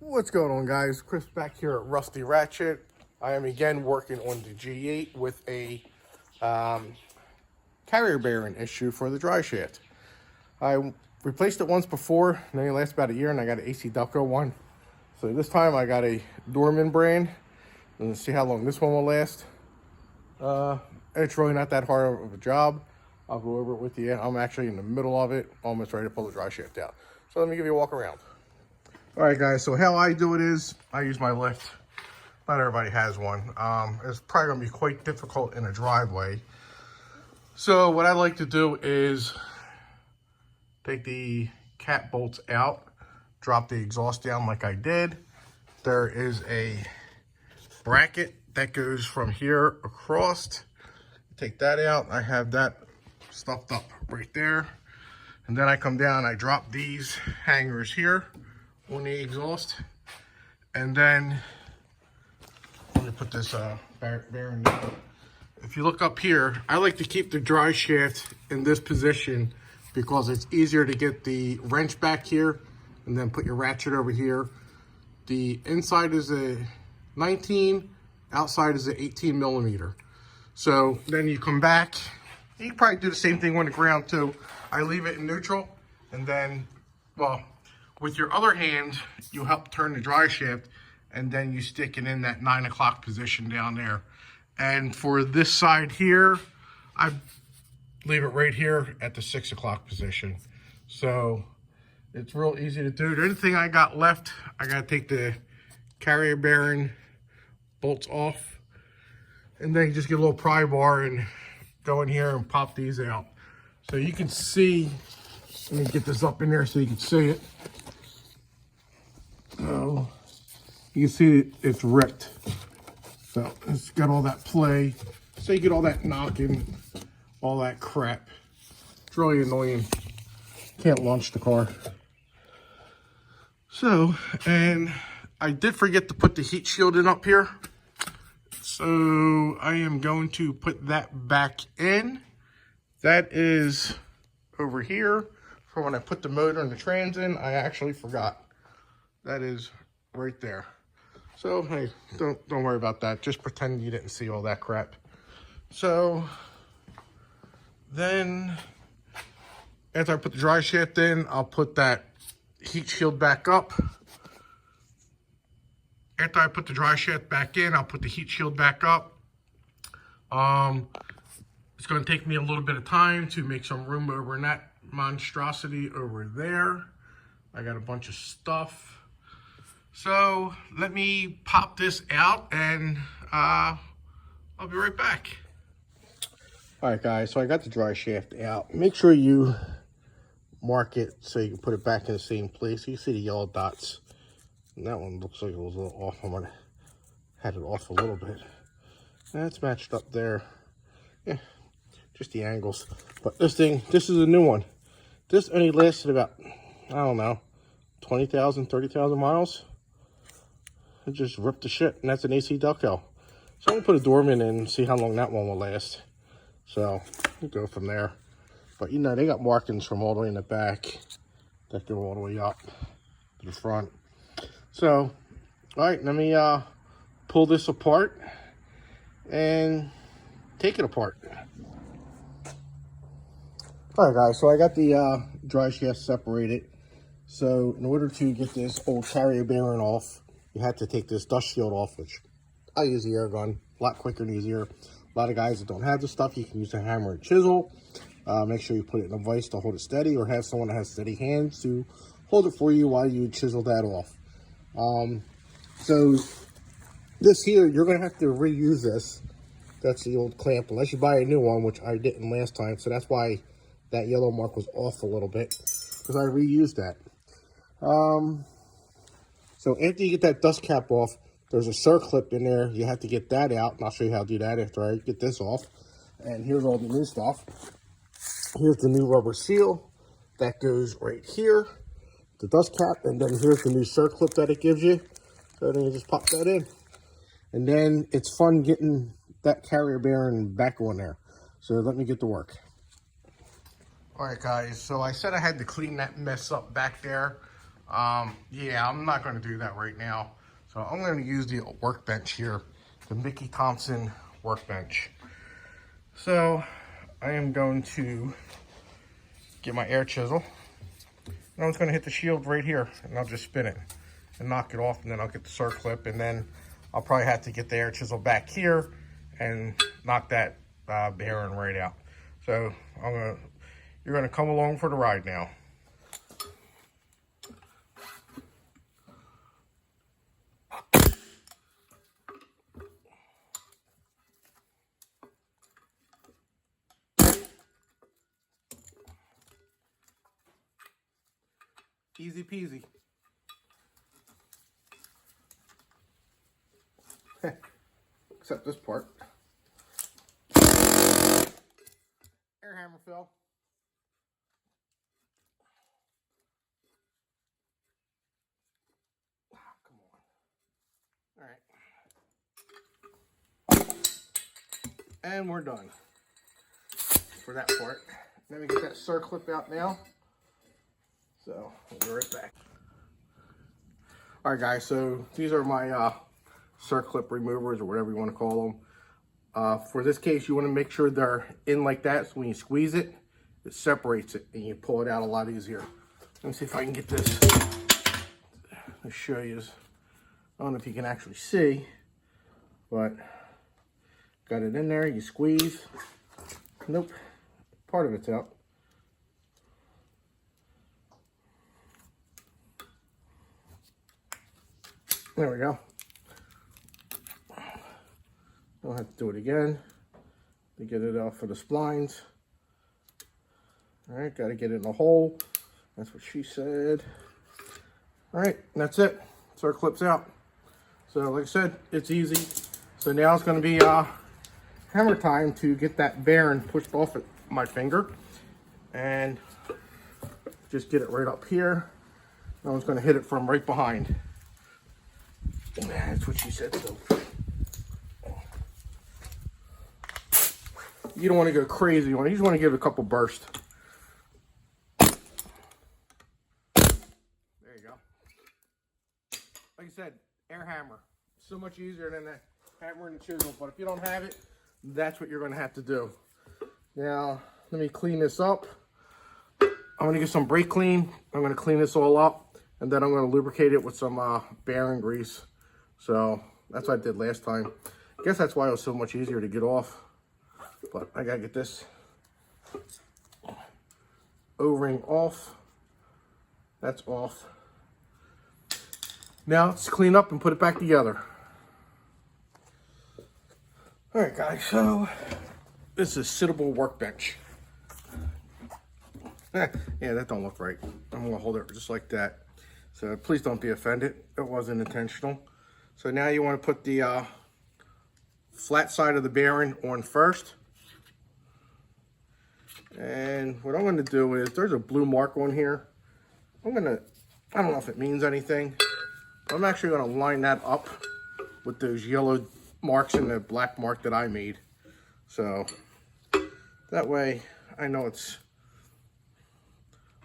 What's going on, guys? Chris back here at Rusty Ratchet. I am again working on the G8 with a carrier bearing issue for the dry shaft. I replaced it once before, and it lasts about a year, and I got an AC Delco one. So this time I got a Dorman brand, and let's see how long this one will last. It's really not that hard of a job. I'll go over it with you. I'm actually in the middle of it, almost ready to pull the dry shaft out. So let me give you a walk around. All right, guys, so how I do it is I use my lift. Not everybody has one. It's probably gonna be quite difficult in a driveway. So what I like to do is take the cat bolts out, drop the exhaust down like I did. There is a bracket that goes from here across. Take that out. I have that stuffed up right there. And then I come down, I drop these hangers here on the exhaust. And then, let me put this bearing down. If you look up here, I like to keep the dry shaft in this position because it's easier to get the wrench back here and then put your ratchet over here. The inside is a 19, outside is a 18 millimeter. So then you come back, you can probably do the same thing on the ground too. I leave it in neutral, and then, well, with your other hand, you help turn the dry shaft, and then you stick it in that 9 o'clock position down there. And for this side here, I leave it right here at the 6 o'clock position. So it's real easy to do. The only thing I got left, I gotta take the carrier bearing bolts off, and then you just get a little pry bar and go in here and pop these out. So you can see, let me get this up in there so you can see it. So you can see it's ripped. So it's got all that play. So you get all that knocking, all that crap. It's really annoying. Can't launch the car. So, and I did forget to put the heat shield in up here. So I am going to put that back in. That is over here for when I put the motor and the trans in. I actually forgot. That is right there. So hey, don't worry about that. Just pretend you didn't see all that crap. So then after I put the dry shaft in, I'll put that heat shield back up. After I put the dry shaft back in, I'll put the heat shield back up. It's going to take me a little bit of time to make some room over in that monstrosity over there. I got a bunch of stuff. So let me pop this out, and I'll be right back. All right, guys, so I got the dry shaft out. Make sure you mark it so you can put it back in the same place. You see the yellow dots. And that one looks like it was a little off. I'm gonna had it off a little bit. That's matched up there. Yeah, just the angles. But this is a new one. This only lasted about, I don't know, 20,000, 30,000 miles. It just ripped the shit, and that's an AC Delco. So I'm gonna put a Dorman in and see how long that one will last. So we'll go from there. But you know, they got markings from all the way in the back that go all the way up to the front. So, all right, let me pull this apart and take it apart. All right, guys, so I got the dry shaft separated. So in order to get this old carrier bearing off, you have to take this dust shield off, which I use the air gun, a lot quicker and easier. A lot of guys that don't have this stuff, you can use a hammer and chisel. Make sure you put it in a vise to hold it steady, or have someone that has steady hands to hold it for you while you chisel that off. So this here, you're going to have to reuse this. That's the old clamp, unless you buy a new one, which I didn't last time. So that's why that yellow mark was off a little bit, because I reused that. So after you get that dust cap off, there's a circlip in there. You have to get that out, and I'll show you how to do that after I get this off. And here's all the new stuff. Here's the new rubber seal that goes right here, the dust cap, and then here's the new circlip that it gives you. So then you just pop that in, and then it's fun getting that carrier bearing back on there. So let me get to work. All right, guys, so I said I had to clean that mess up back there. Yeah, I'm not going to do that right now. So I'm going to use the workbench here, the Mickey Thompson workbench. So I am going to get my air chisel. And I'm just going to hit the shield right here, and I'll just spin it and knock it off, and then I'll get the circlip, and then I'll probably have to get the air chisel back here and knock that bearing right out. So you're gonna come along for the ride now. Easy peasy. Except this part. Air hammer fill. Come on. All right. And we're done for that part. Let me get that circlip out now. So we'll be right back. All right, guys. So these are my circlip removers, or whatever you want to call them. For this case, you want to make sure they're in like that, so when you squeeze it, it separates it and you pull it out a lot easier. Let me see if I can get this to show you. I don't know if you can actually see, but got it in there. You squeeze. Nope, part of it's out. There we go. I'll have to do it again to get it out for the splines. All right, got to get it in the hole. That's what she said. All right, that's it. Circlip's out. So like I said, it's easy. So now it's going to be hammer time to get that bearing pushed off at my finger. And just get it right up here. I was going to hit it from right behind. That's what she said. So you don't want to go crazy on it. You just want to give it a couple bursts. There you go. Like I said, air hammer. So much easier than the hammer and the chisel. But if you don't have it, that's what you're going to have to do. Now, let me clean this up. I'm going to get some brake clean. I'm going to clean this all up. And then I'm going to lubricate it with some bearing grease. So that's what I did last time. I guess that's why it was so much easier to get off. But I gotta get this O-ring off. That's off. Now let's clean up and put it back together. All right, guys, so this is a sittable workbench. Yeah, that don't look right. I'm gonna hold it just like that. So please don't be offended. It wasn't intentional. So now you want to put the flat side of the bearing on first. And what I'm going to do is, there's a blue mark on here. I don't know if it means anything, but I'm actually going to line that up with those yellow marks and the black mark that I made. So that way I know it's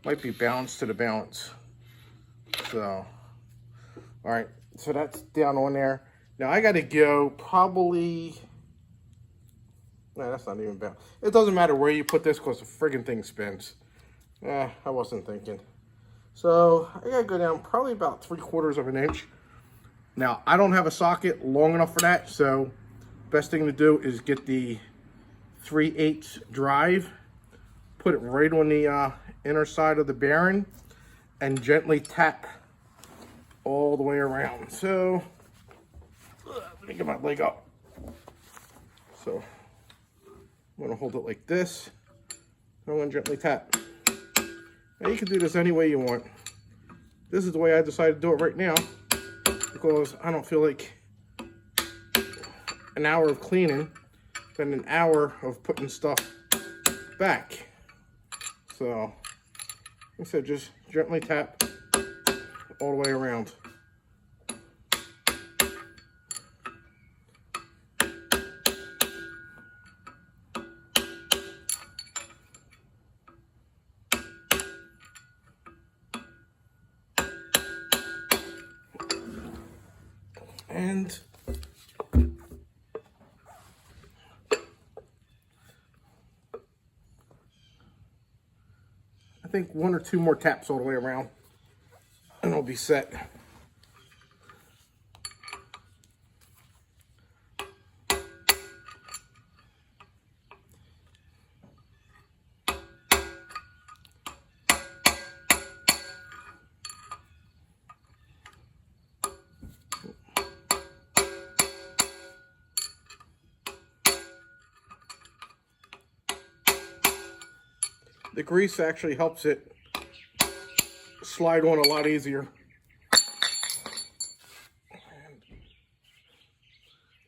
might be balanced to the balance. So, all right, so that's down on there. Now I got to go probably, no, that's not even bad. It doesn't matter where you put this because the friggin' thing spins. I wasn't thinking. So I gotta go down probably about 3/4 of an inch. Now I don't have a socket long enough for that, so best thing to do is get the 3/8 drive, put it right on the inner side of the bearing, and gently tap all the way around. So let me get my leg up. So I'm gonna hold it like this. I'm gonna gently tap. Now you can do this any way you want. This is the way I decided to do it right now because I don't feel like an hour of cleaning than an hour of putting stuff back. So, like I said, just gently tap all the way around. And I think 1 or 2 more taps all the way around and it'll be set. The grease actually helps it slide on a lot easier.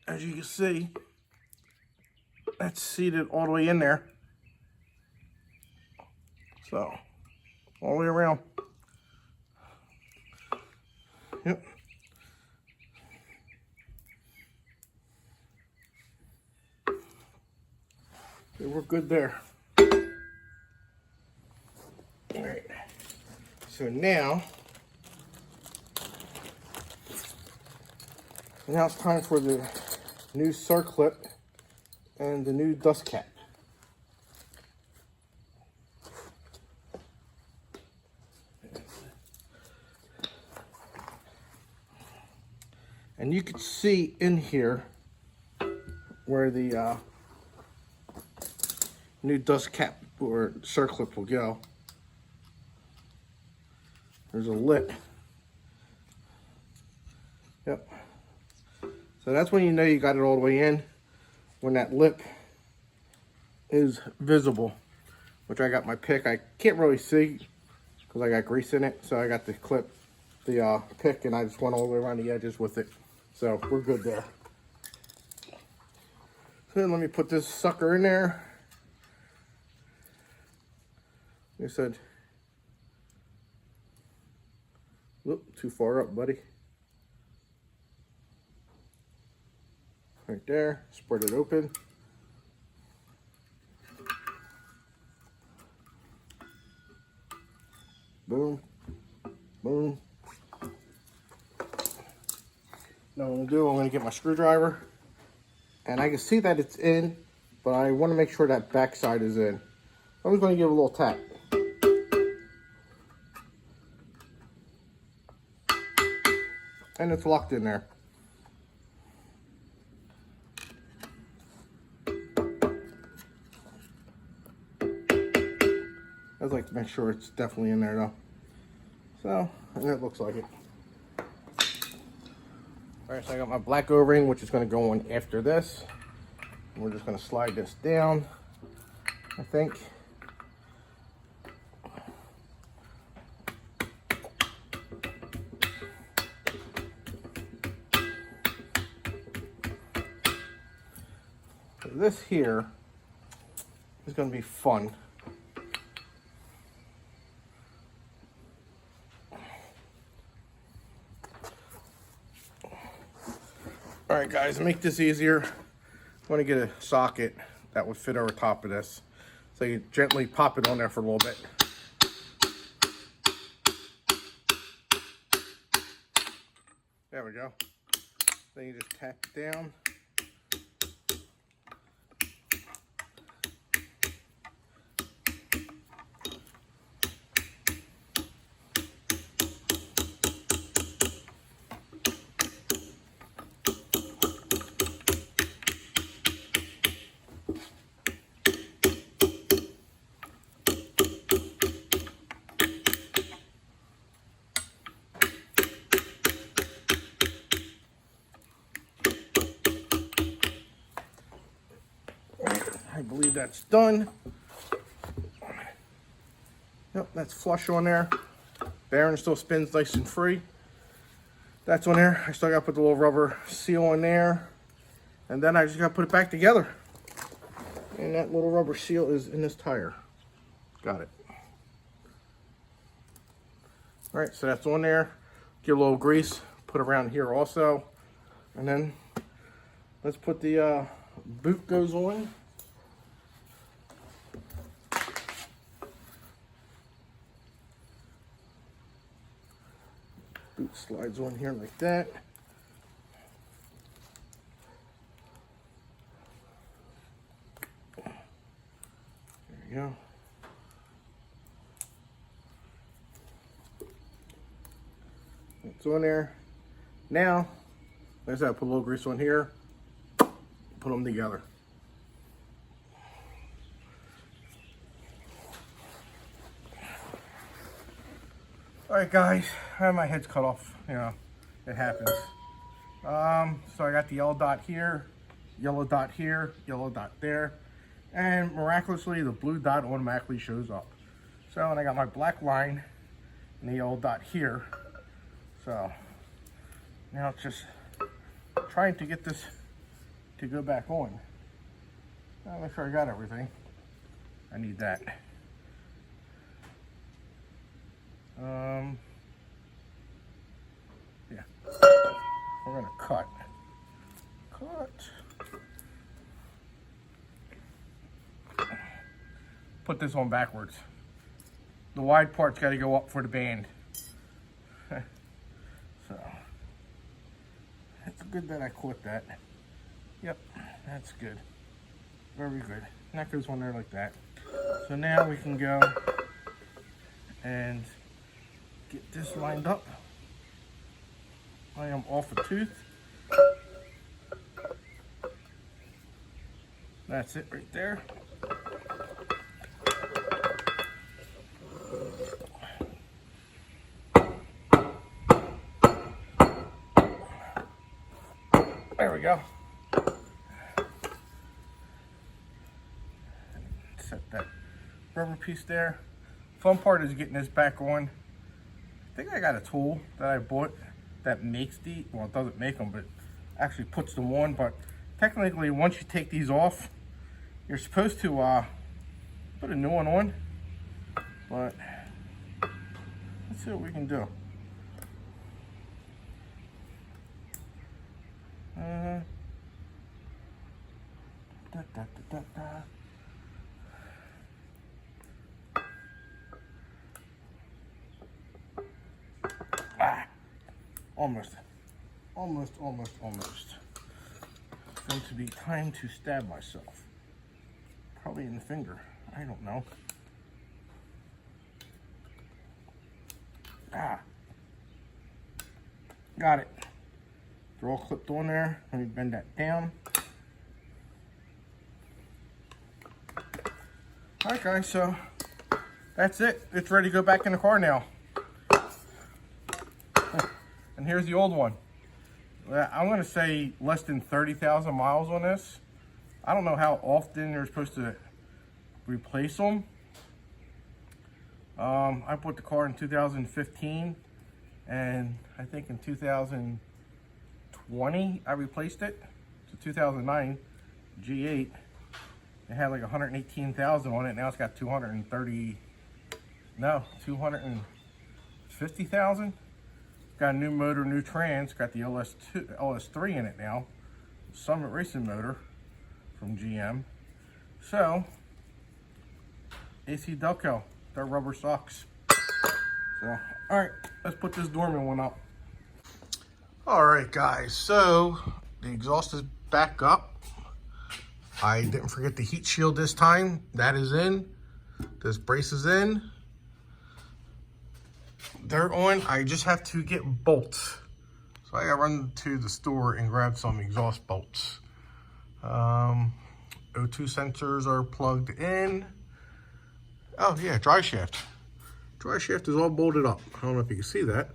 And as you can see, that's seated all the way in there. So, all the way around. Yep. Okay, we're good there. All right. So now it's time for the new circlip and the new dust cap. And you can see in here where the new dust cap or circlip will go. There's a lip. Yep. So that's when you know you got it all the way in, when that lip is visible, which I got my pick. I can't really see because I got grease in it, so I got the pick, and I just went all the way around the edges with it. So we're good there. So then let me put this sucker in there. Like I said, whoop, too far up, buddy. Right there, spread it open. Boom, boom. Now what I'm gonna do, I'm gonna get my screwdriver, and I can see that it's in, but I want to make sure that back side is in. I'm just gonna give it a little tap. And it's locked in there. I'd like to make sure it's definitely in there though. So, and it looks like it. Alright, so I got my black O-ring, which is going to go on after this. And we're just going to slide this down, I think. This here is going to be fun. All right, guys, to make this easier, I want to get a socket that would fit over top of this. So you gently pop it on there for a little bit. There we go. Then you just tap it down. I believe that's done. Yep, that's flush on there. Bearing still spins nice and free. That's on there. I still got to put the little rubber seal on there. And then I just got to put it back together. And that little rubber seal is in this tire. Got it. All right, so that's on there. Get a little grease, put around here also. And then let's put the boot goes on. Boot slides on here like that. go. It's on there. Now, let's put a little grease on here. Put them together. Alright guys, I have my head's cut off. You know, it happens. So I got the yellow dot here, yellow dot here, yellow dot there, and miraculously the blue dot automatically shows up. So, and I got my black line and the yellow dot here. So now it's just trying to get this to go back on. I'll make sure I got everything. I need that. Yeah. We're gonna cut. Put this on backwards. The wide part's got to go up for the band. So it's good that I caught that. Yep, that's good. Very good. And that goes on there like that. So now we can go and get this lined up. I am off a tooth. That's it right there. There we go. Set that rubber piece there. Fun part is getting this back on. I think I got a tool that I bought that makes the, well, it doesn't make them, but actually puts them on. But technically, once you take these off, you're supposed to put a new one on. But let's see what we can do. Almost. It's going to be time to stab myself. Probably in the finger. I don't know. Got it. They're all clipped on there. Let me bend that down. Alright guys, so that's it. It's ready to go back in the car now. And here's the old one. I'm going to say less than 30,000 miles on this. I don't know how often you're supposed to replace them. I bought the car in 2015, and I think in 2020 I replaced it. It's a 2009 G8. It had like 118,000 on it. Now it's got 250,000. Got a new motor, new trans. Got the LS3 in it now. Summit Racing motor from GM. So, AC Delco. Their rubber sucks. So, alright, let's put this dormant one up. Alright guys, so the exhaust is back up. I didn't forget the heat shield this time. That is in. This brace is in. They're on. I just have to get bolts. So I gotta run to the store and grab some exhaust bolts. O2 sensors are plugged in. Oh yeah, dry shaft. Dry shaft is all bolted up. I don't know if you can see that,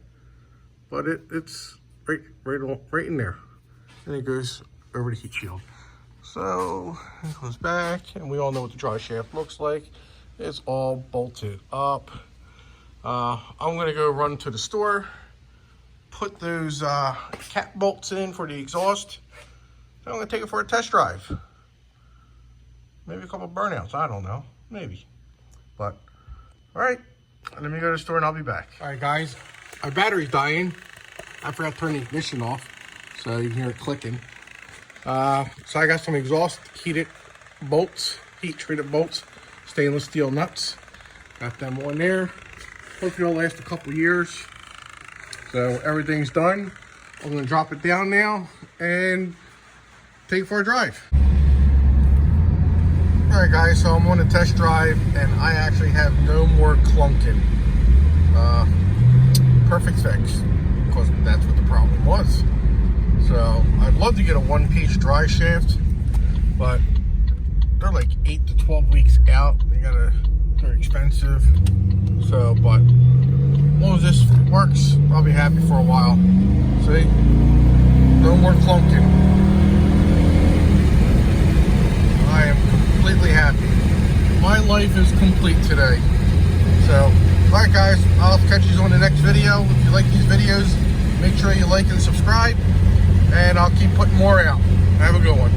but it's right in there. And it goes over the heat shield. So it goes back, and we all know what the dry shaft looks like. It's all bolted up. I'm gonna go run to the store, put those cap bolts in for the exhaust. I'm gonna take it for a test drive. Maybe a couple burnouts, I don't know, maybe. But, all right, let me go to the store and I'll be back. All right, guys, our battery's dying. I forgot to turn the ignition off, so you can hear it clicking. So I got some exhaust heated bolts, heat treated bolts, stainless steel nuts. Got them on there. Hopefully it'll last a couple years. So everything's done. I'm gonna drop it down now and take it for a drive. Alright guys, so I'm on a test drive and I actually have no more clunking. Perfect fix, because that's what the problem was. So I'd love to get a one-piece dry shaft, but they're like 8 to 12 weeks out. They're expensive. So, but as long as this works, I'll be happy for a while. See? No more clunking. I am completely happy. My life is complete today. So, alright guys, I'll catch you on the next video. If you like these videos, make sure you like and subscribe, and I'll keep putting more out. Have a good one.